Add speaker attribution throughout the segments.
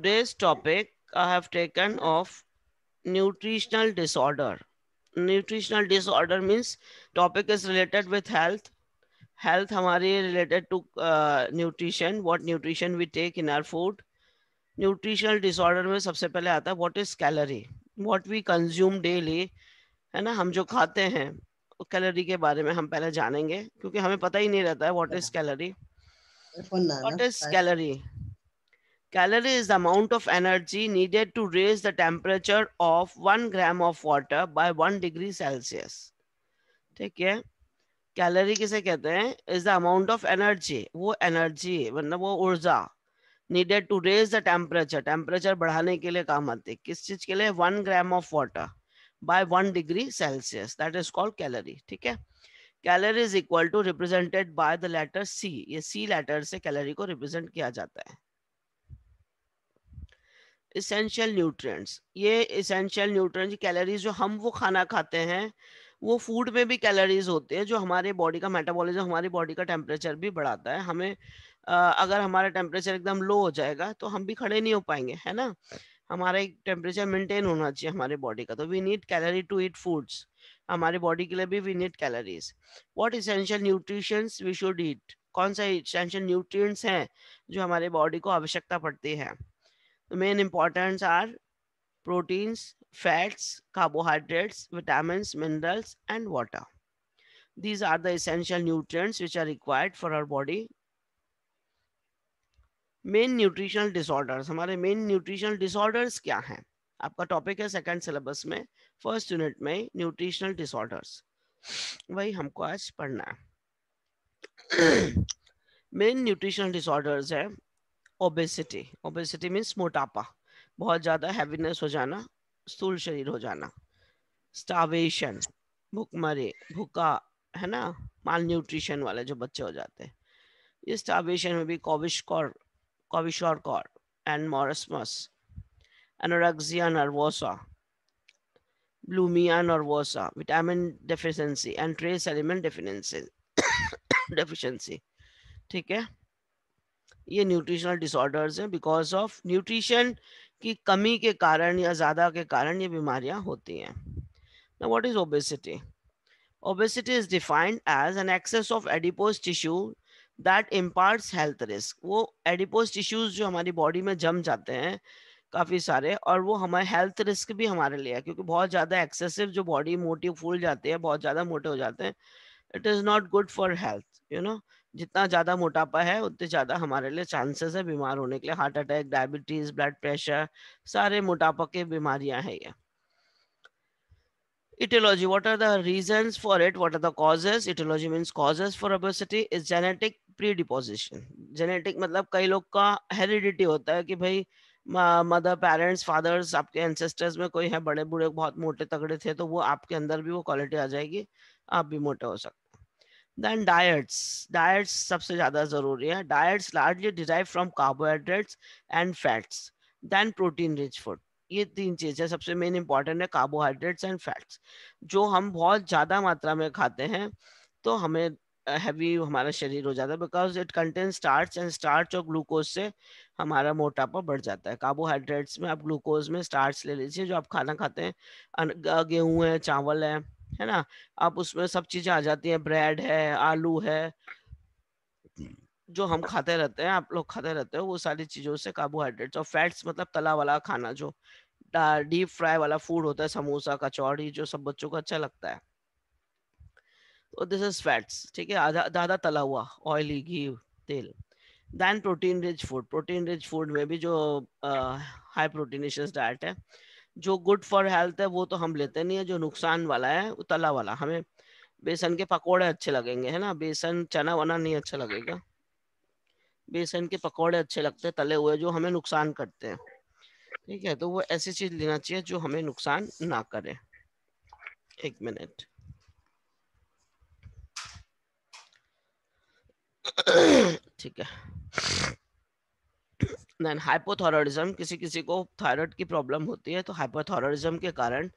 Speaker 1: Today's topic I have taken of nutritional disorder. Nutritional disorder means topic is related with health. Health हमारी related to nutrition. What nutrition we take in our food. Nutritional disorder में सबसे पहले आता है what is calorie. What we consume daily, है ना, हम जो खाते हैं कैलोरी के बारे में हम पहले जानेंगे क्योंकि हमें पता ही नहीं रहता है what is calorie. What is calorie? Calorie is the amount of energy needed to raise the temperature of 1 gram of water by 1 degree Celsius. ठीक है, कैलोरी किसे कहते हैं? Is the amount of energy, वो एनर्जी मतलब वो ऊर्जा needed to raise the temperature, temperature बढ़ाने के लिए काम आती है. किस चीज के लिए? 1 gram of water by 1 degree Celsius, that is called calorie. ठीक है, calorie is equal to represented by the letter C. ये सी लेटर से कैलोरी को रिप्रेजेंट किया जाता है. इसेंशियल न्यूट्रिएंट्स, ये इसेंशियल न्यूट्रिएंट्स कैलोरीज जो हम वो खाना खाते हैं वो फूड में भी कैलोरीज होते हैं जो हमारे बॉडी का मेटाबॉलिज्म, हमारी बॉडी का टेम्परेचर भी बढ़ाता है. हमें अगर हमारा टेम्परेचर एकदम लो हो जाएगा तो हम भी खड़े नहीं हो पाएंगे, है ना. हमारा एक टेम्परेचर मेंटेन होना चाहिए हमारे बॉडी का, तो we need calorie to eat foods. हमारे बॉडी के लिए भी we need calories. What essential nutritions we should eat, कौन सा इसेंशियल न्यूट्रिएंट्स हैं जो हमारे बॉडी को आवश्यकता पड़ती है. The main importance are proteins, fats, carbohydrates, vitamins, minerals, and water. These are the essential nutrients which are required for our body. Main nutritional disorders, हमारे main nutritional disorders क्या हैं? आपका टॉपिक है सेकंड सिलेबस में, first unit में, nutritional disorders. वही हमको आज पढ़ना है. मेन न्यूट्रिशनल डिसऑर्डर्स है ओबेसिटी. ओबेसिटी मीन्स मोटापा, बहुत ज़्यादा हैवीनेस हो जाना, स्थूल शरीर हो जाना. स्टावेशन, भूखमरी, भूखा, है ना, माल न्यूट्रिशन वाले जो बच्चे हो जाते हैं. ये स्टावेशन में भी kwashiorkor and marasmus, anorexia nervosa, bulimia nervosa, vitamin deficiency and trace element deficiency. ठीक है, ये न्यूट्रिशनल डिसऑर्डर्स हैं. बिकॉज ऑफ न्यूट्रिशन की कमी के कारण या ज़्यादा के कारण ये बीमारियां होती हैं. Now what is obesity? Obesity is defined as an excess of adipose tissue that imparts health risk. वो एडिपोज टिश्यूज जो हमारी बॉडी में जम जाते हैं काफ़ी सारे, और वो हमारे हेल्थ रिस्क भी हमारे लिए है क्योंकि बहुत ज़्यादा एक्सेसिव जो बॉडी मोटी फूल जाती है, बहुत ज़्यादा मोटे हो जाते हैं, it is not good for health. You know, जितना ज़्यादा मोटापा है उतने ज़्यादा हमारे लिए चांसेस है बीमार होने के लिए. Heart attack, diabetes, blood pressure, सारे मोटापा की बीमारियां हैं ये. Etiology, what are the reasons for it, what are the causes? Etiology means causes for obesity is genetic predisposition. Genetic मतलब कई लोग का हेरिडिटी होता है कि भाई मदर, पेरेंट्स, फादर्स, आपके एंसेस्टर्स में कोई है बड़े बूढ़े बहुत मोटे तगड़े थे, तो वो आपके अंदर भी वो क्वालिटी आ जाएगी, आप भी मोटे हो सकते. Then diets सबसे ज़्यादा ज़रूरी है. Diets largely derive from carbohydrates and fats, then protein rich food. ये तीन चीज़ें सबसे मेन इंपॉर्टेंट है, कार्बोहाइड्रेट्स एंड फैट्स. जो हम बहुत ज़्यादा मात्रा में खाते हैं तो हमें हैवी हमारा शरीर हो जाता है, because it contain starch, and starch और ग्लूकोज से हमारा मोटापा बढ़ जाता है. कार्बोहाइड्रेट्स में आप ग्लूकोज में स्टार्च ले लीजिए, जो आप खाना खाते हैं, गेहूँ है, चावल है ना, आप उसमें सब चीजें आ जाती हैं, ब्रेड है, आलू है, जो हम खाते रहते हैं, आप लोग खाते रहते हो, वो सारी चीजों से कार्बोहाइड्रेट्स. और फैट्स मतलब तला वाला खाना, जो डीप फ्राई वाला फूड होता है, समोसा, कचौड़ी, जो सब बच्चों को अच्छा लगता है, तो दिस इज फैट्स. ठीक है, ज्यादा तला हुआ, ऑयली, घी, तेल. Then protein rich food. Protein rich food में भी जो हाई प्रोटीनिशियस डाइट है, जो गुड फॉर हेल्थ है वो तो हम लेते नहीं है, जो नुकसान वाला है वो तला वाला. हमें बेसन के पकोड़े अच्छे लगेंगे, है ना, बेसन चना वना नहीं अच्छा लगेगा. बेसन के पकोड़े अच्छे लगते हैं तले हुए, जो हमें नुकसान करते हैं. ठीक है, तो वो ऐसी चीज लेना चाहिए जो हमें नुकसान ना करे. एक मिनट. ठीक है. देन हाइपोथायरॉयडिज्म, किसी किसी को थायराइड की प्रॉब्लम होती है, तो हाइपोथायरॉयडिज्म के कारण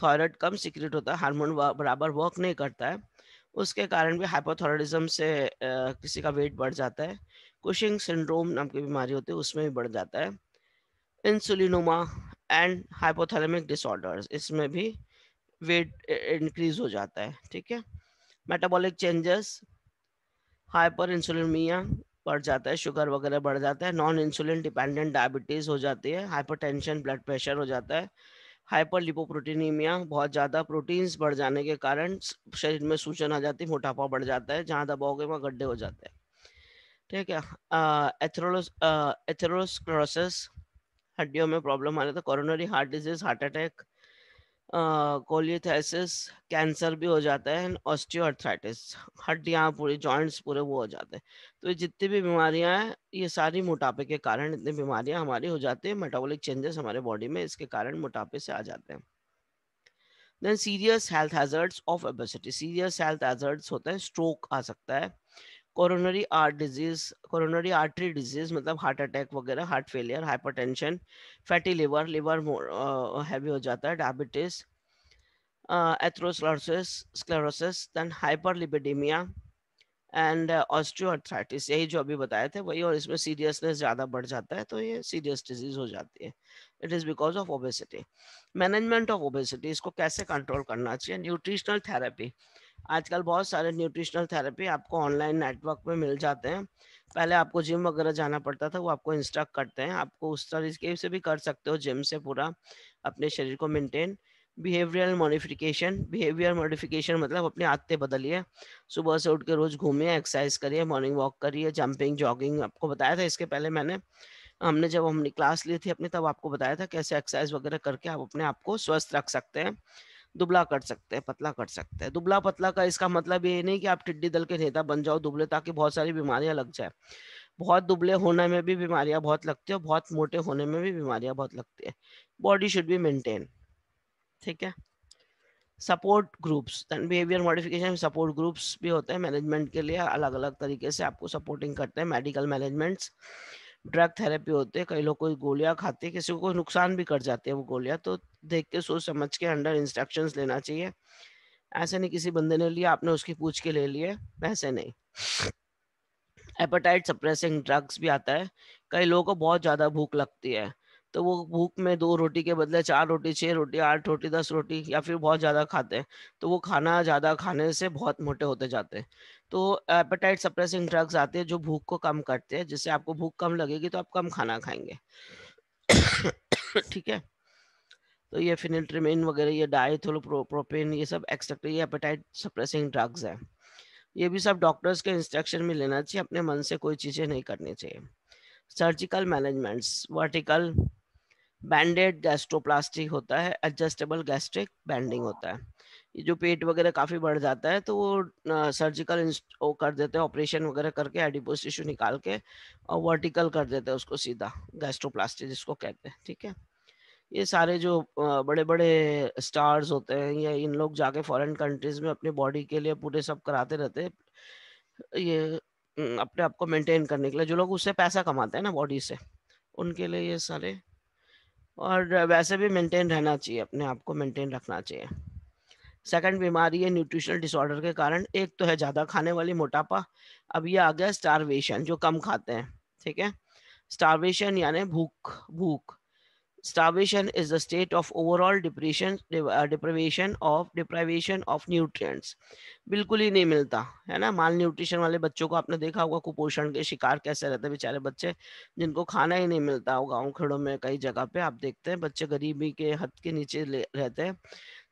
Speaker 1: थायराइड कम सीक्रेट होता है, हार्मोन बराबर वर्क नहीं करता है, उसके कारण भी हाइपोथायरॉयडिज्म से किसी का वेट बढ़ जाता है. कुशिंग सिंड्रोम नाम की बीमारी होती है, उसमें भी बढ़ जाता है. इंसुलिनोमा एंड हाइपोथैलेमिक डिसऑर्डर्स, इसमें भी वेट इंक्रीज हो जाता है, ठीक है। मेटाबॉलिक चेंजेस, हाइपर इंसुलिनमिया बढ़ जाता है, शुगर वगैरह बढ़ जाता है, नॉन इंसुलिन डिपेंडेंट डायबिटीज हो जाती है, हाइपरटेंशन ब्लड प्रेशर हो जाता है, हाइपर लिपोप्रोटीनीमिया, बहुत ज़्यादा प्रोटीन्स बढ़ जाने के कारण शरीर में सूजन आ जाती है, मोटापा बढ़ जाता है, जहाँ दबाओगे वहाँ गड्ढे हो जाते हैं, ठीक है। एथेरोस्क्लेरोसिस, हड्डियों में प्रॉब्लम आने, तो coronary heart disease, heart attack, cholelithiasis, cancer भी हो जाता है, ऑस्टियोआर्थराइटिस, हड्डियाँ पूरी, जॉइंट्स पूरे वो हो जाते हैं। तो ये जितनी भी बीमारियां हैं, ये सारी मोटापे के कारण इतनी बीमारियां हमारी हो जाती है, मेटाबॉलिक चेंजेस हमारे बॉडी में इसके कारण मोटापे से आ जाते हैं। Then serious health hazards of obesity, serious health hazards होते हैं, स्ट्रोक आ सकता है, coronary art disease, coronary artery disease मतलब हार्ट अटैक वगैरह, heart failure, hypertension, fatty liver, liver heavy हो जाता है, diabetes, atherosclerosis, sclerosis, then hyperlipidemia and osteoarthritis, यही जो अभी बताए थे वही, और इसमें सीरियसनेस ज़्यादा बढ़ जाता है, तो ये सीरियस डिजीज हो जाती है। It is because of obesity. Management of obesity, इसको कैसे कंट्रोल करना चाहिए? न्यूट्रिशनल थेरेपी, आजकल बहुत सारे न्यूट्रिशनल थेरेपी आपको ऑनलाइन नेटवर्क पे मिल जाते हैं। पहले आपको जिम वगैरह जाना पड़ता था, वो आपको इंस्ट्रक्ट करते हैं, आपको उस तरीके से भी कर सकते हो जिम से पूरा अपने शरीर को maintain. Behavioural modification, behaviour modification मतलब अपनी आदतें बदलिए, सुबह से उठ के रोज घूमिए, एक्सरसाइज करिए, मॉर्निंग वॉक करिए, जंपिंग, जॉगिंग, आपको बताया था इसके पहले मैंने, हमने जब हमने क्लास ली थी अपनी तब आपको बताया था कैसे एक्सरसाइज वगैरह करके आप अपने आप को स्वस्थ रख सकते हैं, दुबला कर सकते हैं, पतला कर सकते हैं। दुबला पतला का इसका मतलब ये नहीं कि आप टिड्डी दल के नेता बन जाओ दुबले, ताकि बहुत सारी बीमारियां लग जाए। बहुत दुबले होने में भी बीमारियां बहुत लगती है, और बहुत मोटे होने में भी बीमारियां बहुत लगती है। बॉडी शुड बी मेंटेन, ठीक है। Support groups, behaviour modification support groups भी होते हैं मैनेजमेंट के लिए, अलग अलग तरीके से आपको सपोर्टिंग करते हैं। मेडिकल मैनेजमेंट्स, ड्रग थेरेपी होते हैं, कई लोग कोई गोलियां खाते हैं, किसी को कोई नुकसान भी कर जाते हैं वो गोलियां, तो देख के सोच समझ के अंडर इंस्ट्रक्शंस लेना चाहिए। ऐसे नहीं किसी बंदे ने लिया आपने उसकी पूछ के ले लिए, वैसे नहीं। एपेटाइट सप्रेसिंग ड्रग्स भी आता है, कई लोगों को बहुत ज़्यादा भूख लगती है, तो वो भूख में 2 रोटी के बदले 4 रोटी, 6 रोटी, 8 रोटी, 10 रोटी या फिर बहुत ज़्यादा खाते हैं, तो वो खाना ज़्यादा खाने से बहुत मोटे होते जाते हैं। तो एपेटाइट सप्रेसिंग ड्रग्स आते हैं जो भूख को कम करते हैं, जिससे आपको भूख कम लगेगी तो आप कम खाना खाएंगे। ठीक है। तो ये फिनिट्रिमेन वगैरह, ये डाइथोलोप्रोपेन, ये सब एक्सेट्रा, ये एपेटाइट सप्रेसिंग ड्रग्स है। ये भी सब डॉक्टर्स के इंस्ट्रक्शन में लेना चाहिए, अपने मन से कोई चीज़ें नहीं करनी चाहिए। सर्जिकल मैनेजमेंट्स, वर्टिकल बैंडेड गैस्ट्रोप्लास्टी होता है, एडजस्टेबल गैस्ट्रिक बैंडिंग होता है। ये जो पेट वगैरह काफ़ी बढ़ जाता है तो वो सर्जिकल वो कर देते हैं, ऑपरेशन वगैरह करके एडिपोस टिश्यू निकाल के, और वर्टिकल कर देते हैं उसको सीधा, गैस्ट्रोप्लास्टी जिसको कहते हैं, ठीक है। ये सारे जो बड़े बड़े स्टार्स होते हैं, या इन लोग जाके फॉरेन कंट्रीज में अपनी बॉडी के लिए पूरे सब कराते रहते हैं, ये अपने आप को मेंटेन करने के लिए, जो लोग उससे पैसा कमाते हैं ना बॉडी से, उनके लिए ये सारे। और वैसे भी मेंटेन रहना चाहिए, अपने आप को मेंटेन रखना चाहिए। सेकंड बीमारी है न्यूट्रिशनल डिसऑर्डर के कारण, एक तो है ज़्यादा खाने वाली, मोटापा, अब ये आ गया स्टारवेशन, जो कम खाते हैं, ठीक है। स्टारवेशन यानी भूख, भूख। Starvation is the state of overall deprivation of nutrients, बिल्कुल ही नहीं मिलता है ना। माल न्यूट्रिशन वाले बच्चों को आपने देखा होगा, कुपोषण के शिकार कैसे रहते हैं बेचारे बच्चे, जिनको खाना ही नहीं मिलता हो। गाँव खेड़ों में कई जगह पे आप देखते हैं बच्चे गरीबी के हद के नीचे रहते हैं,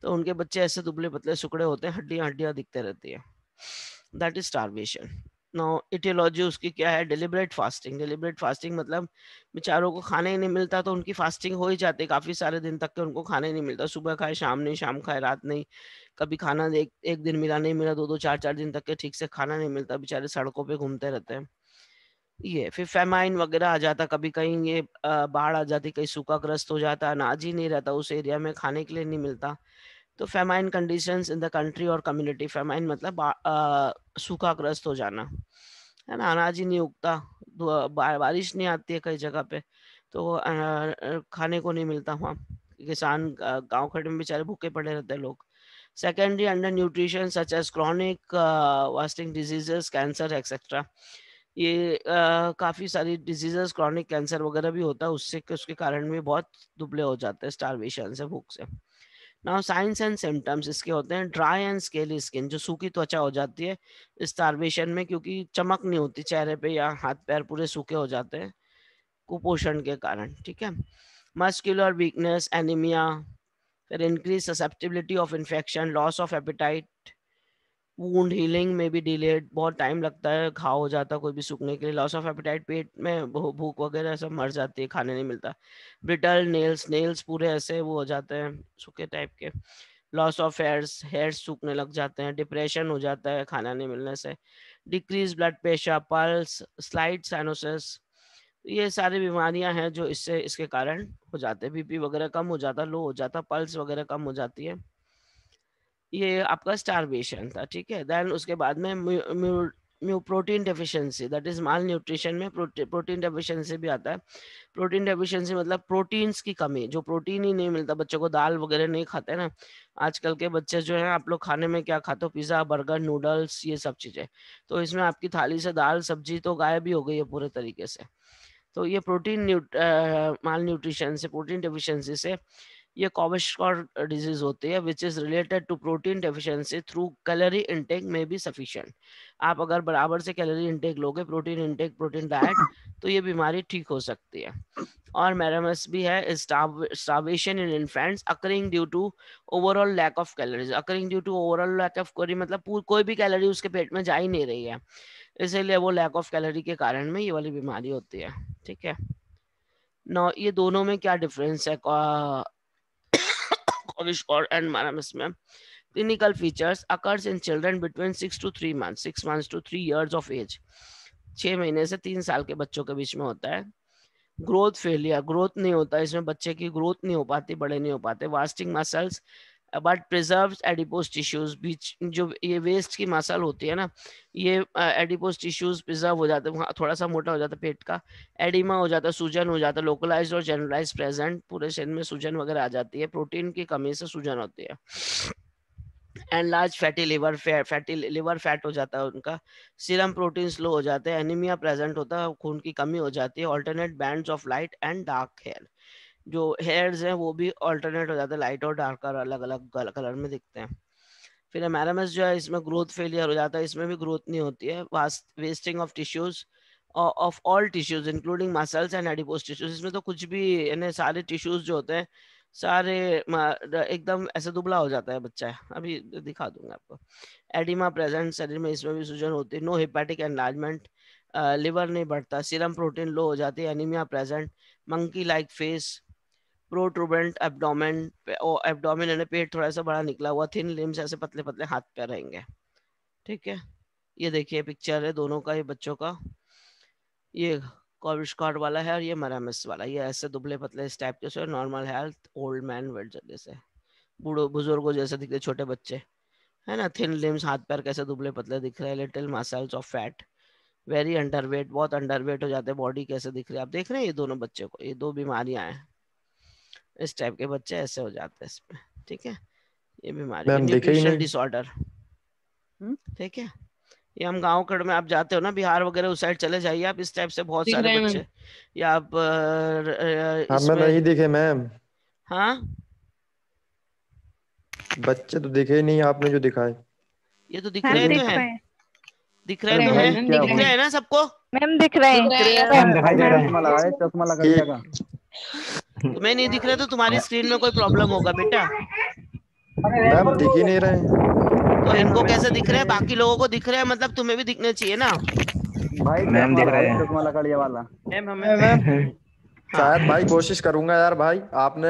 Speaker 1: तो उनके बच्चे ऐसे दुबले पतले सुकड़े होते हैं, हड्डियां हड्डियां दिखते रहती है। That is starvation. Now etiology उसकी क्या है? Deliberate fasting. डिलिबरेट फास्टिंग मतलब बेचारों को खाने ही नहीं मिलता, तो उनकी फास्टिंग हो ही जाती है काफ़ी सारे दिन तक के, उनको खाने नहीं मिलता, सुबह खाए शाम नहीं, शाम खाए रात नहीं, कभी खाना एक दिन मिला नहीं मिला, 2-2 4-4 दिन तक के ठीक से खाना नहीं मिलता, बेचारे सड़कों पे घूमते रहते हैं। ये फिर फेमाइन वगैरह आ जाता, कभी कहीं ये बाढ़ आ जाती, कहीं सूखाग्रस्त हो जाता, अनाज ही नहीं रहता उस एरिया में, खाने के लिए नहीं मिलता। तो famine conditions in the country और कम्युनिटी, फेमाइन मतलब सूखाग्रस्त हो जाना, है ना, अनाज ही नहीं उगता, बारिश नहीं आती है कई जगह पे, तो खाने को नहीं मिलता वहाँ, किसान गांव खड़े में बेचारे भूखे पड़े रहते हैं लोग। Secondary under nutrition such as chronic wasting diseases, cancer etcetera, ये काफी सारी डिजीजेस, क्रॉनिक कैंसर वगैरह भी होता है उससे, उसके कारण भी बहुत दुबले हो जाते हैं स्टारवेशन से, भूख से। नाउ साइंस एंड सिम्टम्स इसके होते हैं ड्राई एंड स्केली स्किन, जो सूखी त्वचा हो जाती है स्टारवेशन में, क्योंकि चमक नहीं होती चेहरे पे या हाथ पैर पूरे सूखे हो जाते हैं कुपोषण के कारण, ठीक है। मस्कुलर वीकनेस, एनीमिया, फिर increase susceptibility of infection, loss of appetite, wound healing में भी डिलेड, बहुत टाइम लगता है घाव हो जाता है कोई भी सूखने के लिए, लॉस ऑफ एपेटाइट, पेट में भूख वगैरह सब मर जाती है, खाने नहीं मिलता, ब्रिटल नेल्स, नेल्स पूरे ऐसे वो हो जाते हैं सूखे टाइप के, लॉस ऑफ हेयर्स, हेयर्स सूखने लग जाते हैं, डिप्रेशन हो जाता है खाना नहीं मिलने से, decrease blood pressure, pulse, slide cyanosis, ये सारी बीमारियां हैं जो इससे, इसके कारण हो जाते हैं। बीपी वगैरह कम हो जाता, लो हो जाता, पल्स वगैरह कम हो जाती है। ये आपका स्टारवेशन था, ठीक है। देन उसके बाद में protein deficiency, that is mall nutrition में प्रोटीन डेफिशिएंसी भी आता है। प्रोटीन डेफिशिएंसी मतलब प्रोटीन्स की कमी, जो प्रोटीन ही नहीं मिलता बच्चों को, दाल वगैरह नहीं खाते ना आजकल के बच्चे जो है, आप लोग खाने में क्या खाते हो, पिज्जा, बर्गर, नूडल्स, ये सब चीजें, तो इसमें आपकी थाली से दाल सब्जी तो गायब ही हो गई है पूरे तरीके से। तो ये प्रोटीन माल न्यूट्रिशन से, प्रोटीन डेफिशिएंसी से ये क्वाशकॉर डिजीज होती है, which is related to protein deficiency through calorie intake में बी सफिशिएंट। आप अगर बराबर से कैलोरी इनटेक लोगे, प्रोटीन इनटेक, प्रोटीन डाइट, तो ये बीमारी ठीक हो सकती है। और मैरामस भी है, starvation in infants occurring due to overall lack of calories, occurring due to overall lack of calorie मतलब कोई भी कैलोरी उसके पेट में जा ही नहीं रही है, इसीलिए वो लैक ऑफ कैलोरी के कारण में ये वाली बीमारी होती है, ठीक है। नौ ये दोनों में क्या डिफरेंस है और एंड मैरामस में? Clinical features occurs in children between 6 months to 3 years of age, 6 महीने से 3 साल के बच्चों के बीच में होता है। ग्रोथ फेलियर, ग्रोथ नहीं होता इसमें, बच्चे की ग्रोथ नहीं हो पाती, बड़े नहीं हो पाते। Wasting muscles but preserve adipose tissues, बीच जो ये वेस्ट की मसल होती है ना, ये एडिपोज टिश्यूज प्रिजर्व हो जाते हैं, थोड़ा सा मोटा हो जाता है पेट का, एडिमा हो जाता है, सूजन हो जाता है, लोकलाइज्ड और जनरलाइज्ड प्रेजेंट, पूरे शरीर में सूजन वगैरह आ जाती है, प्रोटीन की कमी से सूजन होती है। And large fatty liver, fatty liver fat हो जाता है उनका, सीरम प्रोटीन लो हो जाते हैं, एनीमिया प्रेजेंट होता है, खून की कमी हो जाती है, alternate bands of light and dark hair, जो हेयर्स हैं वो भी ऑल्टरनेट हो जाते हैं, लाइट और डार्क अलग अलग कलर में दिखते हैं। फिर एमआरएमएस जो है इसमें ग्रोथ फेलियर हो जाता है, इसमें भी ग्रोथ नहीं होती है, wasting of tissues of all tissues including muscles and adipose tissues, इसमें तो कुछ भी यानी सारे टिश्यूज जो होते हैं सारे एकदम ऐसे दुबला हो जाता है बच्चा, अभी दिखा दूंगा आपको। एडिमा प्रेजेंट शरीर में, इसमें भी सूजन होती है, नो हेपेटिक एनलार्जमेंट, लिवर नहीं बढ़ता, सीरम प्रोटीन लो हो जाती है, anaemia present, monkey like face, protuberant abdomen, abdomen यानी पेट थोड़ा सा बड़ा निकला हुआ, थिन लिम्स ऐसे पतले पतले हाथ पैर रहेंगे, ठीक है। ये देखिए पिक्चर है दोनों का, ये बच्चों का, ये कॉविशकॉट वाला है और ये मरामस वाला, ये ऐसे दुबले पतले इस टाइप के से, normal health, old man weight जैसे, बूढ़ो बुजुर्गों जैसे दिखते छोटे बच्चे, है ना, थिन लिम्स, हाथ पैर कैसे दुबले पतले दिख रहे हैं, little muscles of fat, very underweight, बहुत अंडरवेट हो जाते हैं, बॉडी कैसे दिख रही है आप देख रहे हैं, ये दोनों बच्चे को, ये दो बीमारियां हैं, इस टाइप के बच्चे ऐसे हो जाते हैं इसमें, ठीक है। ये बीमारी है
Speaker 2: मैम दिखे ही
Speaker 1: न्यूट्रिशनल
Speaker 2: नहीं।
Speaker 1: डिसऑर्डर, ठीक है। ये हम गांव खड़ में आप जाते हो ना, बिहार वगैरह उस साइड चले जाइए आप, इस टाइप से बहुत
Speaker 3: दिख
Speaker 1: सारे
Speaker 3: रहे हैं मैम।
Speaker 1: बच्चे, या आप
Speaker 2: हमें
Speaker 1: इसमें,
Speaker 2: नहीं दिखे मैम,
Speaker 1: हाँ
Speaker 2: बच्चे तो दिखे ही नहीं आपने जो दिखाए।
Speaker 1: ये तो दिख
Speaker 4: मैम
Speaker 1: रहे तो
Speaker 2: लेकिन
Speaker 4: दिख
Speaker 1: हैं,
Speaker 4: रहे हैं।
Speaker 1: दिख रहे
Speaker 2: अरे
Speaker 1: तो हैं,
Speaker 2: भाई
Speaker 3: मैम
Speaker 2: क्या
Speaker 3: दिख
Speaker 1: दिख
Speaker 3: रहे
Speaker 1: रहे
Speaker 3: हैं।
Speaker 1: हैं ना सबको?
Speaker 4: मैम दिख रहे
Speaker 3: दिख रहे
Speaker 4: हैं।
Speaker 3: हैं
Speaker 5: मैम दिखाई दे रहे
Speaker 4: मैम
Speaker 5: हैं।
Speaker 6: चश्मा लगाए, चश्मा लकड़िया का।
Speaker 1: तुम्हें नहीं दिख रहे तो तुम्हारी स्क्रीन में कोई प्रॉब्लम होगा बेटा,
Speaker 2: मैम दिख ही नहीं रहे।
Speaker 1: तो
Speaker 6: मैम
Speaker 1: इनको
Speaker 6: हमें तो
Speaker 1: कैसे
Speaker 6: दिख
Speaker 1: दिख रहे
Speaker 6: रहे
Speaker 1: हैं, बाकी
Speaker 6: हैं।
Speaker 1: लोगों को दिख रहे हैं मतलब तुम्हें भी दिखने चाहिए ना।
Speaker 6: भाई
Speaker 5: मैम
Speaker 6: चश्मा
Speaker 5: दिख रहे
Speaker 6: लगाए,
Speaker 5: हैं।
Speaker 6: चश्मा लकड़िया वाला।
Speaker 3: मैम हमें मैम
Speaker 1: हाँ,
Speaker 2: शायद भाई कोशिश करूंगा यार भाई, आपने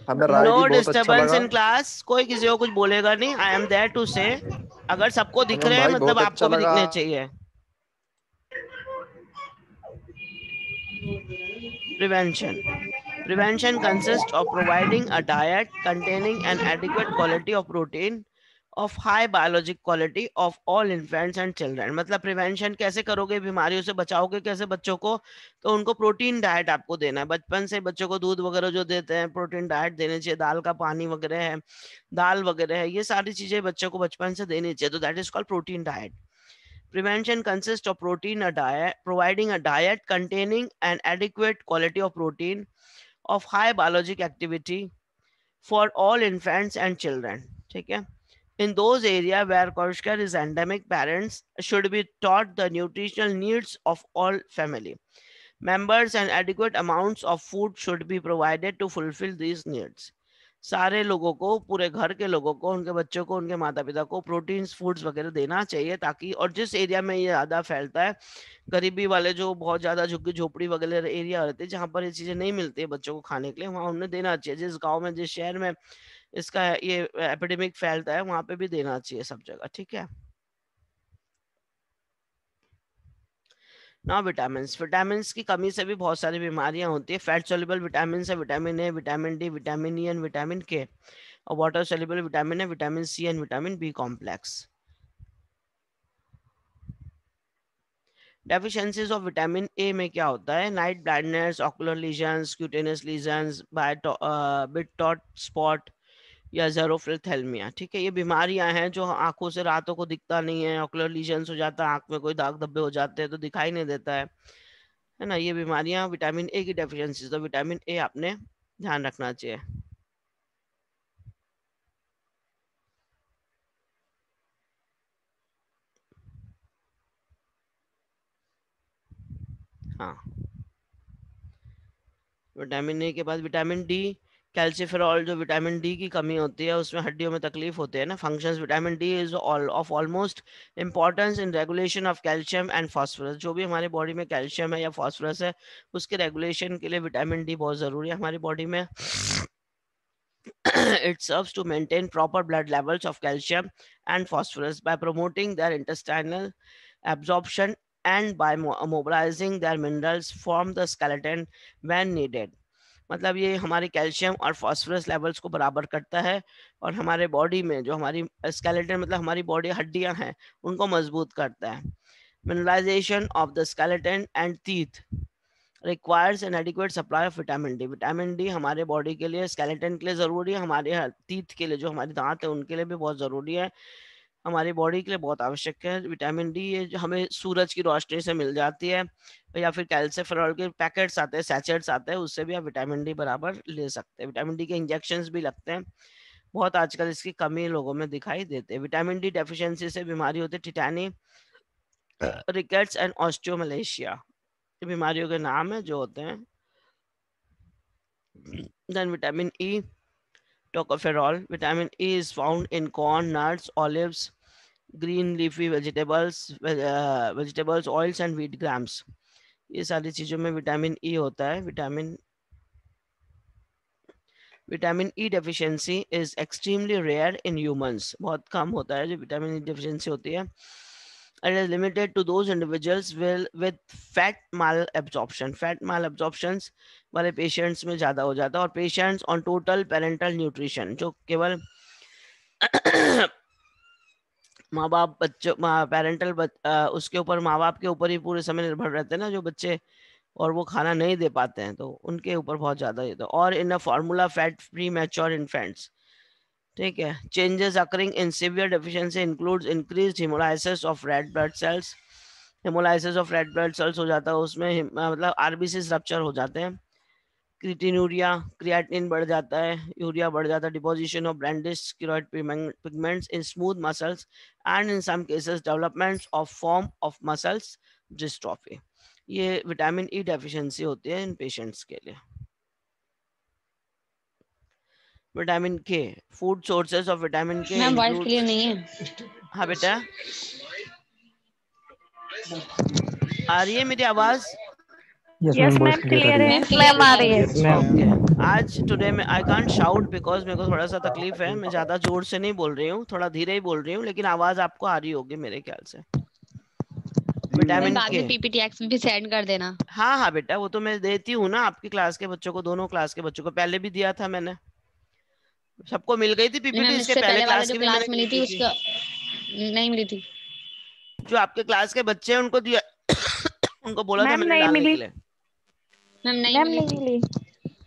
Speaker 2: हमें राय
Speaker 1: नो
Speaker 2: दी बहुत अच्छा
Speaker 1: डिस्टरबेंस
Speaker 2: लगा।
Speaker 1: इन क्लास, कोई किसी को कुछ बोलेगा नहीं, आई एम देयर टू से, अगर सबको दिख
Speaker 2: हमें
Speaker 1: रहे हैं
Speaker 2: भाई
Speaker 1: मतलब
Speaker 2: बहुत अच्छा
Speaker 1: आपको भी
Speaker 2: लगा।
Speaker 1: दिखने चाहिए। Prevention. Prevention consists of providing a diet containing an adequate quality of protein of high biologic quality of all infants and children। मतलब प्रिवेंशन कैसे करोगे, बीमारियों से बचाओगे कैसे बच्चों को, तो उनको प्रोटीन डाइट आपको देना है, बचपन से बच्चों को दूध वगैरह जो देते हैं प्रोटीन डाइट देनी चाहिए, दाल का पानी वगैरह है, दाल वगैरह है, ये सारी चीजें बच्चों को बचपन से देनी चाहिए, तो that is called protein diet. Prevention consists of providing a diet containing an adequate quality of protein of high biologic activity for all infants and children. ठीक है? In those areas where Kwashiorkor is endemic, parents should be taught the nutritional needs of all family members and adequate amounts of food should be provided to fulfill these needs. सारे लोगों को, पूरे घर के लोगों को, उनके बच्चों को, उनके माता पिता को प्रोटीन्स फूड्स वगैरह देना चाहिए, ताकि, और जिस एरिया में ये ज़्यादा फैलता है, गरीबी वाले जो बहुत ज़्यादा झुग्गी झोपड़ी वगैरह एरिया रहते हैं जहाँ पर ये चीज़ें नहीं मिलती है बच्चों को खाने के लिए, वहाँ उन्हें देना चाहिए। जिस गाँव में, जिस शहर में इसका ये एपिडेमिक फैलता है, वहाँ पे भी देना चाहिए सब जगह। ठीक है। ना विटामिन की कमी से भी बहुत सारी बीमारियां होती है। फैट सोल्यूबल विटामिन है vitamin A, vitamin D, vitamin E and vitamin K, और वाटर सोल्यूबल विटामिन है vitamin C and vitamin B complex. Deficiencies of vitamin A में क्या होता है? Night blindness, ocular lesions, cutaneous lesions, bit spot या xerophthalmia. ठीक है, ये बीमारियां हैं जो आंखों से रातों को दिखता नहीं है। ऑकुलर लीजन्स हो जाता है, आंख में कोई दाग धब्बे हो जाते हैं तो दिखाई नहीं देता है ना। ये बीमारियां विटामिन ए की डेफिशिएंसी, तो विटामिन ए आपने ध्यान रखना चाहिए। हाँ, विटामिन ए के बाद विटामिन डी, कैल्सिफेरॉल, जो विटामिन डी की कमी होती है उसमें हड्डियों में तकलीफ होती है ना। Functions, vitamin D is of almost importance in regulation of calcium and phosphorus. जो भी हमारे बॉडी में कैल्शियम है या फास्फोरस है, उसके रेगुलेशन के लिए विटामिन डी बहुत ज़रूरी है हमारी बॉडी में। It serves to maintain proper blood levels of calcium and phosphorus by promoting their intestinal absorption and by mobilizing their minerals from the skeleton when needed. मतलब ये हमारे कैल्शियम और फास्फोरस लेवल्स को बराबर करता है और हमारे बॉडी में जो हमारी स्केलेटन, मतलब हमारी बॉडी हड्डियां हैं, उनको मजबूत करता है। Mineralization of the skeleton and teeth requires an adequate supply of vitamin D. Vitamin D हमारे बॉडी के लिए, स्केलेटन के लिए ज़रूरी है, हमारे टीथ के लिए, जो हमारे दांत है उनके लिए भी बहुत ज़रूरी है, हमारी बॉडी के लिए बहुत आवश्यक है विटामिन डी। ये हमें सूरज की रोशनी से मिल जाती है, या फिर कैल्सिफेरॉल के पैकेट्स आते हैं, सैचेट्स आते हैं, उससे भी आप विटामिन डी बराबर ले सकते हैं। विटामिन डी के इंजेक्शंस भी लगते हैं, बहुत आजकल इसकी कमी लोगों में दिखाई देते हैं। विटामिन डी डेफिशिएंसी से बीमारी होती है टिटानी, रिकेट्स एंड ऑस्टियोमलेशिया, ये बीमारियों के नाम है जो होते हैं। Then vitamin E, tocopherol. Vitamin E is found in corn, nuts, olives, green leafy vegetables, oils and wheat grams. ये सारी चीजों में विटामिन ई होता है। Vitamin E deficiency is extremely rare in humans, बहुत कम होता है जो विटामिन ई डेफिशिएंसी होती है। It is limited to those individuals with fat malabsorption. Fat malabsorptions वाले पेशेंट्स में ज़्यादा हो जाता है। और patients on total parental nutrition, जो केवल माँ बाप बच्चों पेरेंटल उसके ऊपर, माँ बाप के ऊपर ही पूरे समय निर्भर रहते हैं ना जो बच्चे, और वो खाना नहीं दे पाते हैं, तो उनके ऊपर बहुत ज़्यादा ये। तो और in a formula fat free mature infants. ठीक है, changes occurring in severe deficiency includes increased haemolysis of red blood cells. Haemolysis of red blood cells हो जाता है, उसमें मतलब आरबीसी रप्चर हो जाते हैं। क्रिटिनूरिया, क्रिएटिनिन बढ़ जाता है, यूरिया बढ़ जाता है, deposition of brownish steroid pigments in smooth muscles and in some cases developments of form of muscles dystrophy. ये विटामिन ई डेफिशिएंसी होती है इन पेशेंट्स के लिए। Vitamin K, food sources of vitamin K
Speaker 3: ma'am voice clear नहीं है।
Speaker 1: हाँ बेटा, आ रही है मेरी आवाज?
Speaker 4: यस मैम क्लियर है मैम, आ रही है।
Speaker 1: ओके, आज टुडे में आई कांट शाउट बिकॉज मेरे को थोड़ा सा तकलीफ है, मैं ज्यादा जोर से नहीं बोल रही हूँ, थोड़ा धीरे ही बोल रही हूँ, लेकिन आवाज आपको आ रही होगी मेरे ख्याल से। विटामिन
Speaker 3: बाद
Speaker 1: के
Speaker 3: में पीपीटीएक्स में भी सेंड कर देना।
Speaker 1: हाँ हाँ बेटा, वो तो मैं देती हूँ ना आपकी क्लास के बच्चों को, दोनों क्लास के बच्चों को पहले भी दिया था मैंने, सबको मिल गई थी पीपीटी। इसके पहले क्लास की भी मैंने
Speaker 3: मिली थी, उसका नहीं मिली थी।
Speaker 1: जो आपके क्लास के बच्चे हैं उनको दिया उनको बोला था मैंने
Speaker 4: नहीं
Speaker 1: डालने
Speaker 4: मिली।
Speaker 1: के लिए।
Speaker 4: मैम नहीं मिली।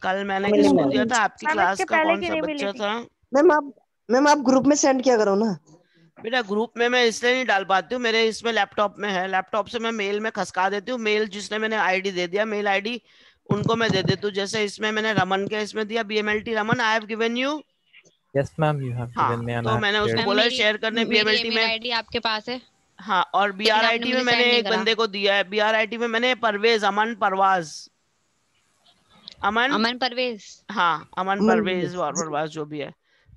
Speaker 1: कल मैंने किसको दिया था? आपकी
Speaker 4: मैम
Speaker 1: क्लास
Speaker 4: इसके
Speaker 1: का
Speaker 4: पहले
Speaker 1: कौन
Speaker 4: की
Speaker 1: सा
Speaker 4: नहीं मिली
Speaker 1: बच्चा
Speaker 4: थी।
Speaker 1: था?
Speaker 5: मैम आप ग्रुप में सेंड किया करो ना।
Speaker 1: बेटा ग्रुप में मैं इसलिए नहीं डाल पाती हूँ, मेरे इसमें लैपटॉप में है, लैपटॉप से मैं मेल में खसका देती हूँ, मेल जिसने मैंने आईडी दे दिया, मेल आईडी उनको मैं दे देती हूँ। जैसे इसमें मैंने रमन के इसमें दिया, BMLT Raman, I have given you.
Speaker 5: Yes, ma'am, you have
Speaker 1: हाँ,
Speaker 5: given me and I
Speaker 1: तो
Speaker 5: have
Speaker 1: मैंने उसको
Speaker 5: shared.
Speaker 3: मैम
Speaker 1: बोला
Speaker 3: मेरी
Speaker 1: शेयर करने
Speaker 3: मेरी
Speaker 1: BMLT
Speaker 3: ईमेल
Speaker 1: में।
Speaker 3: आईडी आपके पास है,
Speaker 1: हाँ, और
Speaker 3: लेकिन आपने
Speaker 1: BRIT में
Speaker 3: मुझे
Speaker 1: मैंने
Speaker 3: सेंड नहीं
Speaker 1: एक
Speaker 3: करा।
Speaker 1: बंदे को दिया है, BRIT में मैंने परवेज, अमन परवाज, अमन,
Speaker 3: अमन परवेज।
Speaker 1: हाँ अमन परवेज और परवाज जो भी है,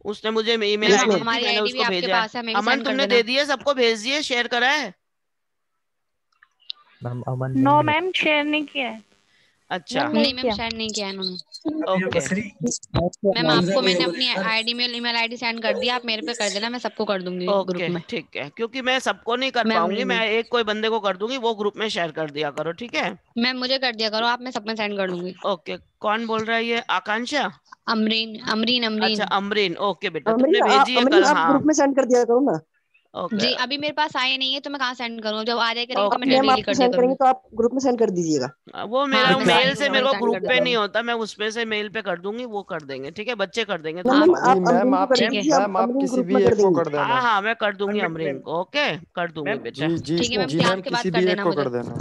Speaker 1: उसने मुझे ईमेल
Speaker 3: मैम
Speaker 1: आईडी दी थी,
Speaker 3: हमारी
Speaker 1: मैंने
Speaker 3: आईडी भी
Speaker 1: उसको
Speaker 3: आपके
Speaker 1: भेजा है।
Speaker 3: पास है, हमें भी
Speaker 1: अमन
Speaker 3: सेंड कर
Speaker 1: तुमने
Speaker 3: देना।
Speaker 1: दे दिए, सबको भेज दिए, शेयर करा है?
Speaker 5: Ma'am, Aman
Speaker 4: नो
Speaker 5: नहीं है।
Speaker 4: मैम, शेयर नहीं किया है।
Speaker 1: अच्छा,
Speaker 3: नहीं मैम, सेंड नहीं किया है इन्होंने।
Speaker 1: ओके,
Speaker 3: मैम आपको मैंने अपनी आईडी में ईमेल आईडी सेंड कर दिया, आप मेरे पे कर देना, मैं सबको कर दूंगी ग्रुप
Speaker 1: ओके
Speaker 3: में।
Speaker 1: ठीक है, क्योंकि मैं सबको नहीं कर
Speaker 3: मैम
Speaker 1: पाऊंगी,
Speaker 3: नहीं
Speaker 1: मैं
Speaker 3: नहीं
Speaker 1: एक कोई बंदे को कर दूंगी, वो ग्रुप में शेयर कर दिया करो, ठीक है?
Speaker 3: मैम मुझे कर दिया करो आप, मैं सब में सेंड कर दूंगी।
Speaker 1: ओके, कौन बोल रहा है ये? आकांक्षा?
Speaker 3: अमरीन अमरीन
Speaker 1: अच्छा
Speaker 3: अमरीन।
Speaker 1: अमरीन, ओके बेटा,
Speaker 7: अमरीन
Speaker 1: तुमने भेजी है
Speaker 7: अमरीन
Speaker 1: कल?
Speaker 7: आप
Speaker 1: हाँ,
Speaker 7: ग्रुप में सेंड कर दिया करो ना।
Speaker 1: ओके
Speaker 3: जी अभी मेरे पास आए नहीं है तो मैं कहाँ सेंड करूँ, जब आ जाए करेंगे तो मैं
Speaker 1: ओके,
Speaker 7: मैम
Speaker 3: डेली
Speaker 7: आपको
Speaker 3: कर दिया
Speaker 7: सेंड करेंगे
Speaker 3: करूंगी।
Speaker 7: तो आप ग्रुप में सेंड कर दीजिएगा।
Speaker 1: वो मेरा
Speaker 3: हाँ मैं
Speaker 1: मेल
Speaker 3: सेंड
Speaker 1: से मेरे को
Speaker 3: सेंड
Speaker 1: ग्रुप
Speaker 3: कर
Speaker 1: पे
Speaker 3: दूंगी।
Speaker 1: नहीं होता, मैं उसमें से मेल पे कर दूंगी, वो कर देंगे, ठीक है? बच्चे कर देंगे
Speaker 7: मैम
Speaker 3: आप
Speaker 1: तुम्हारे।
Speaker 7: आप
Speaker 2: नहीं मैम,
Speaker 7: अमरीन को
Speaker 2: आप
Speaker 7: कर
Speaker 3: ठीक है
Speaker 7: दीजिए, हम
Speaker 2: मैम आप
Speaker 7: अमरीन
Speaker 2: किसी
Speaker 7: ग्रुप
Speaker 2: भी
Speaker 7: में कर
Speaker 2: एक को
Speaker 7: देंगे।
Speaker 2: कर देना।
Speaker 1: हाँ हाँ, मैं कर दूंगी अमरीन को, ओके, कर दूंगी बेटा।
Speaker 2: जी जी
Speaker 3: ठीक है मैम,
Speaker 2: जी
Speaker 3: क्लास
Speaker 2: मैम,
Speaker 3: के बाद
Speaker 2: किसी
Speaker 3: कर
Speaker 2: भी एक
Speaker 3: देना
Speaker 2: को
Speaker 3: मुझे।
Speaker 2: कर देना।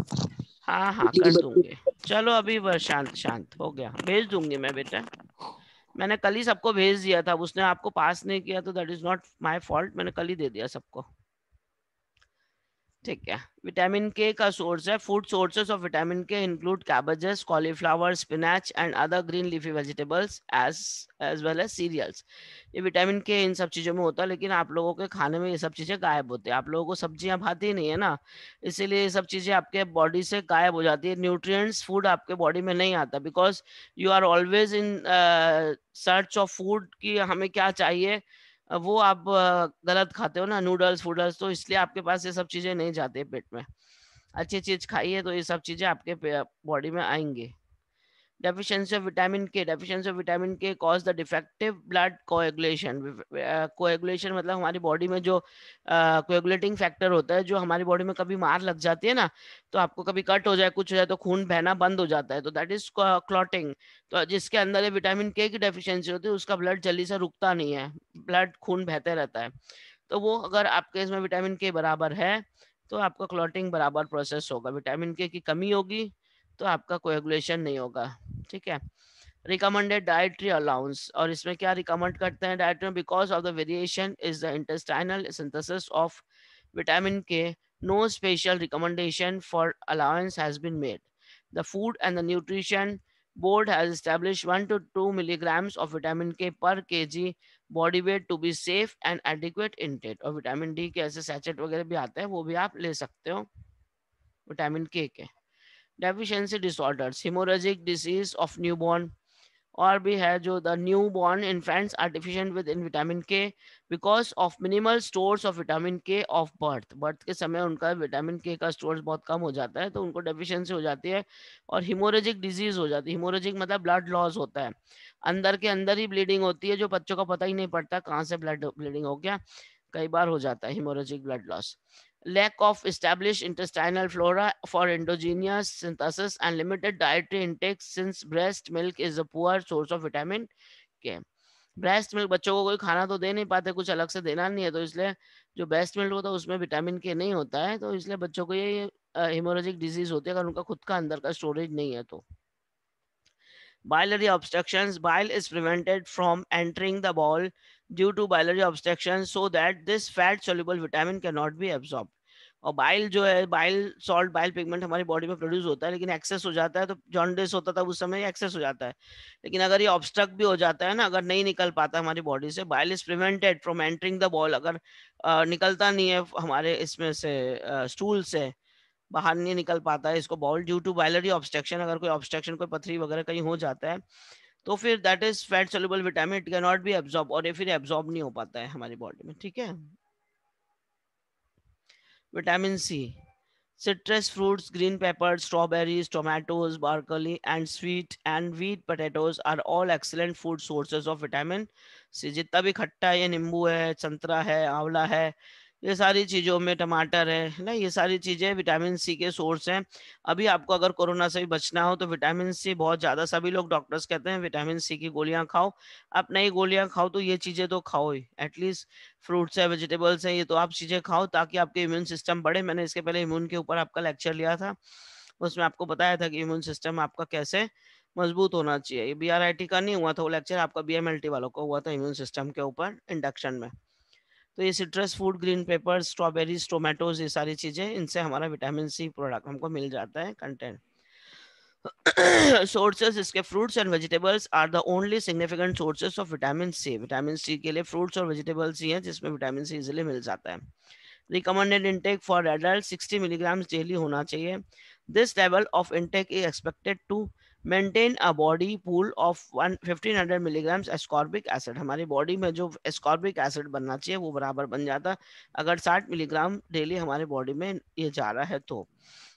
Speaker 1: हाँ हाँ कर दूंगी। चलो अभी बस शांत शांत हो गया, भेज दूंगी मैं बेटा। मैंने कल ही सबको भेज दिया था, उसने आपको पास नहीं किया तो that is not my fault, मैंने कल ही दे दिया सबको, ठीक है? विटामिन के का सोर्स है, food sources of vitamin K include cabbages, cauliflower, spinach and other green leafy vegetables as well as cereals. ये विटामिन के इन सब चीज़ों में होता है, लेकिन आप लोगों के खाने में ये सब चीज़ें गायब होती है, आप लोगों को सब्जियां भाती ही नहीं है ना, इसीलिए ये सब चीज़ें आपके बॉडी से गायब हो जाती है, न्यूट्रिएंट्स फूड आपके बॉडी में नहीं आता, because you are always in search of food कि हमें क्या चाहिए, वो आप गलत खाते हो ना, नूडल्स फूडल्स, तो इसलिए आपके पास ये सब चीज़ें नहीं जाती है पेट में। अच्छी चीज़ खाइए तो ये सब चीज़ें आपके बॉडी में आएंगी। deficiency of vitamin K, deficiency of vitamin K cause the defective blood coagulation। coagulation मतलब हमारी बॉडी में जो coagulating फैक्टर होता है, जो हमारी बॉडी में कभी मार लग जाती है ना, तो आपको कभी कट हो जाए, कुछ हो जाए, तो खून बहना बंद हो जाता है, तो दैट इज क्लॉटिंग। तो जिसके अंदर ये विटामिन के की डेफिशिएंसी होती है, उसका ब्लड जल्दी से रुकता नहीं है, ब्लड खून बहते रहता है। तो वो अगर आपके इसमें विटामिन के बराबर है तो आपका क्लॉटिंग बराबर प्रोसेस होगा, विटामिन के की कमी होगी तो आपका कोएगुलेशन नहीं होगा, ठीक है? रिकमेंडेड डाइटरी अलाउंस, और इसमें क्या रिकमेंड करते हैं डाइट में? Because of the variation is the intestinal synthesis of vitamin K, no special recommendation for allowance has been made. The food and the nutrition board has established 1 to 2 milligrams of vitamin K per kg body weight to be safe and adequate intake। और vitamin D के ऐसे sachet वगैरह भी आते हैं, वो भी आप ले सकते हो vitamin K. Deficiency disorders, haemorrhagic disease of newborn, और भी है जो the new born infants are deficient within vitamin K because of minimal stores of vitamin K of birth के समय उनका विटामिन के का स्टोर्स बहुत कम हो जाता है, तो उनको डेफिशिएंसी हो जाती है और हिमोरेजिक डिजीज हो जाती है। हिमोरेजिक मतलब ब्लड लॉस होता है, अंदर के अंदर ही ब्लीडिंग होती है, जो बच्चों को पता ही नहीं पड़ता कहाँ से ब्लड ब्लीडिंग हो गया, कई बार हो जाता है haemorrhagic blood loss. Lack of established intestinal flora for endogenous synthesis and limited dietary intake since breast milk is a poor source of vitamin K। Breast milk बच्चों को कोई खाना तो दे नहीं पाते, कुछ अलग से देना नहीं है, तो इसलिए जो ब्रेस्ट मिल्क होता है उसमें विटामिन के नहीं होता है, तो इसलिए बच्चों को ये हिमोरेजिक डिजीज होती है अगर उनका खुद का अंदर का स्टोरेज नहीं है तो। Biliary obstructions, bile is prevented from entering the bowel due to biliary obstruction so that this fat soluble vitamin cannot be absorbed। और बाइल जो है, बाइल सॉल्ट, बाइल पिगमेंट हमारी बॉडी में प्रोड्यूस होता है, लेकिन एक्सेस हो जाता है तो जॉन्डिस होता था उस समय, एक्सेस हो जाता है, लेकिन अगर ये ऑब्स्ट्रक्ट भी हो जाता है ना, अगर नहीं निकल पाता हमारी बॉडी से, bile is prevented from entering the ball, अगर निकलता नहीं है हमारे इसमें से स्टूल से बाहर नहीं निकल पाता है इसको बॉल, ड्यू टू बाइलरी ऑब्स्ट्रक्शन, अगर कोई ऑब्स्ट्रक्शन कोई पथरी वगैरह कहीं हो जाता है तो फिर that is fat soluble vitamin, it can not be absorb, और ये फिर एब्जॉर्ब नहीं हो पाता है हमारी बॉडी में, ठीक है? Vitamin C, citrus fruits, green peppers, strawberries, tomatoes, broccoli, and sweet and wheat potatoes are all excellent food sources of vitamin C। जितना भी खट्टा है, ये नींबू है, संतरा है, आंवला है, ये सारी चीज़ों में टमाटर है ना, ये सारी चीज़ें विटामिन सी के सोर्स हैं। अभी आपको अगर कोरोना से भी बचना हो तो विटामिन सी बहुत ज़्यादा, सभी लोग डॉक्टर्स कहते हैं विटामिन सी की गोलियां खाओ। आप नई गोलियां खाओ तो ये चीज़ें तो खाओ ही, एटलीस्ट फ्रूट्स है, वेजिटेबल्स है, ये तो आप चीज़ें खाओ ताकि आपके इम्यून सिस्टम बढ़े। मैंने इसके पहले इम्यून के ऊपर आपका लेक्चर लिया था, उसमें आपको बताया था कि इम्यून सिस्टम आपका कैसे मजबूत होना चाहिए। ये BRIT का नहीं हुआ था वो लेक्चर, आपका BMLT वालों को हुआ था इम्यून सिस्टम के ऊपर इंडक्शन में। तो ये citrus food, green papers, strawberries, tomatoes, ये सारी चीजें, इनसे हमारा विटामिन सी प्रोडक्ट हमको मिल जाता है कंटेंट। सोर्सेस इसके fruits and vegetables are the only significant sources of vitamin C. Vitamin C के लिए फ्रूट्स और वेजिटेबल्स ही हैं जिसमें विटामिन सी इजीली मिल जाता है। Recommended intake for adult 60 milligrams daily होना चाहिए। This level of intake is expected to maintain a body pool of 1500 milligrams ascorbic acid. हमारी बॉडी में जो एस्कॉर्बिक एसिड बनना चाहिए वो बराबर बन जाता है अगर 60 मिलीग्राम डेली हमारे बॉडी में ये जा रहा है तो।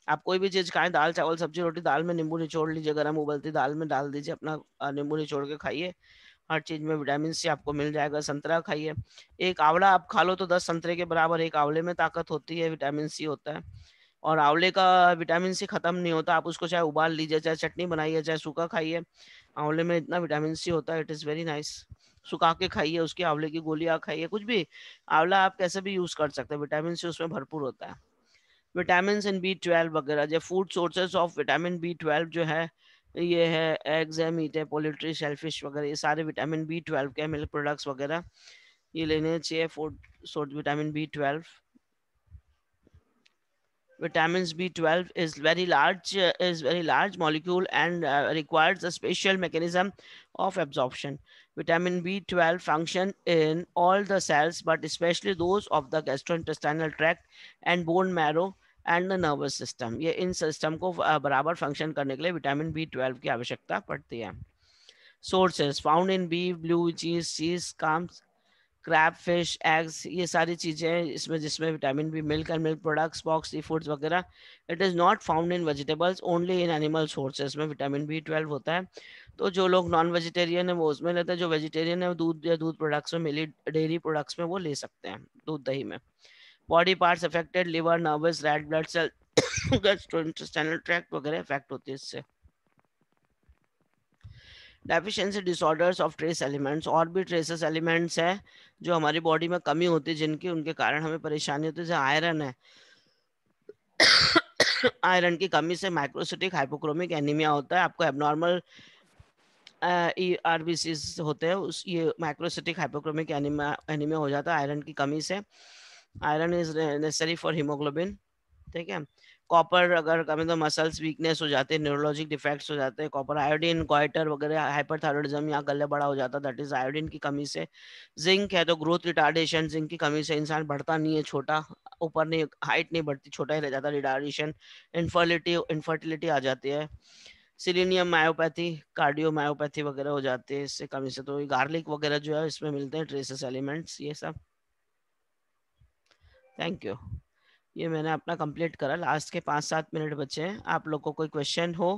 Speaker 1: आप कोई भी चीज़ खाएं, दाल चावल सब्जी रोटी, दाल में नींबू निचोड़ लीजिए, गर्म उबलती दाल में डाल दीजिए अपना नींबू निचोड़ के खाइए। हर चीज़ में विटामिन सी आपको मिल जाएगा। संतरा खाइए, एक आंवला आप खा लो तो 10 संतरे के बराबर एक आंवले में ताकत होती है, विटामिन सी होता है। और आंवले का विटामिन सी खत्म नहीं होता, आप उसको चाहे उबाल लीजिए, चाहे चटनी बनाइए, चाहे सूखा खाइए, आंवले में इतना विटामिन सी होता है, इट इज़ वेरी नाइस। सुखा के खाइए, उसकी आंवले की गोलियां खाइए, कुछ भी, आंवला आप कैसे भी यूज कर सकते हैं, विटामिन सी उसमें भरपूर होता है। विटामिन इन B12 वगैरह, जो food sources of vitamin B12 जो है ये है एग्स है, मीट है, पोल्ट्री, शेलफिश वगैरह, ये सारे विटामिन B12 के मिल्क प्रोडक्ट्स वगैरह ये लेने चाहिए। Food source vitamin B12। Vitamins B12 is very large molecule and requires a special mechanism of absorption. Vitamin B12 function in all the cells, but especially those of the gastrointestinal tract and bone marrow and the nervous system. ये इन system को बराबर function करने के लिए vitamin B12 की आवश्यकता पड़ती है। Sources found in beef, blue cheese, clams, crab, fish, eggs, ये सारी चीज़ें इसमें जिसमें vitamin B, milk and milk products, box sea foods वगैरह। It is not found in vegetables, only in animal sources में विटामिन B12 होता है। तो जो लोग नॉन वेजिटेरियन है वो उसमें लेते हैं, जो वेजिटेरियन है वो दूध या दूध प्रोडक्ट्स में, मिली डेयरी प्रोडक्ट्स में वो ले सकते हैं, दूध दही में। Body parts affected, liver, nervous, red blood cell, gastrointestinal tract वगैरह अफेक्ट होती है इससे। Deficiency disorders of trace elements, और भी ट्रेसेस एलिमेंट्स है जो हमारी बॉडी में कमी होती है जिनकी उनके कारण हमें परेशानी होती है। जैसे आयरन है, आयरन की कमी से माइक्रोसिटिक हाइपोक्रोमिक एनीमिया होता है, आपको एबनॉर्मल RBCs होते हैं, उस ये माइक्रोसिटिक हाइपोक्रोमिक एनीमिया हो जाता है आयरन की कमी से। Iron is necessary for haemoglobin, ठीक है। कॉपर अगर कमी तो मसल्स वीकनेस हो जाते हैं, न्यूरोलॉजिक डिफेक्ट्स हो जाते हैं। कॉपर, आयोडीन, गोइटर वगैरह, हाइपरथायरॉइडिज्म या गले बड़ा हो जाता है, दैट इज आयोडीन की कमी से। जिंक है तो ग्रोथ रिटार्डेशन, जिंक की कमी से इंसान बढ़ता नहीं है, छोटा ऊपर नहीं, हाइट नहीं बढ़ती, छोटा ही रह जाता, रिटार्डेशन। इनफर्टिलिटी आ जाती है। सिलीनियम, मायोपैथी, कार्डियोमायोपैथी वगैरह हो जाती है इससे कमी से। तो गार्लिक वगैरह जो है इसमें मिलते हैं ट्रेसेस एलिमेंट्स, ये सब। Thank you. ये मैंने अपना कंप्लीट करा, लास्ट के 5-7 मिनट बचे हैं। आप लोग को कोई क्वेश्चन हो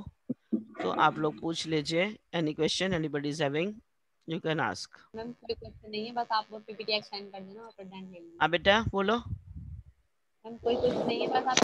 Speaker 1: तो आप लोग पूछ लीजिए। Any question anybody is having, you can ask.
Speaker 3: Ma'am कोई क्वेश्चन नहीं है, बस आप वो PPT एक्सटेंड कर देना और फिर डन ले लेना।
Speaker 1: बेटा बोलो।
Speaker 3: मैम कोई क्वेश्चन नहीं है, बस आप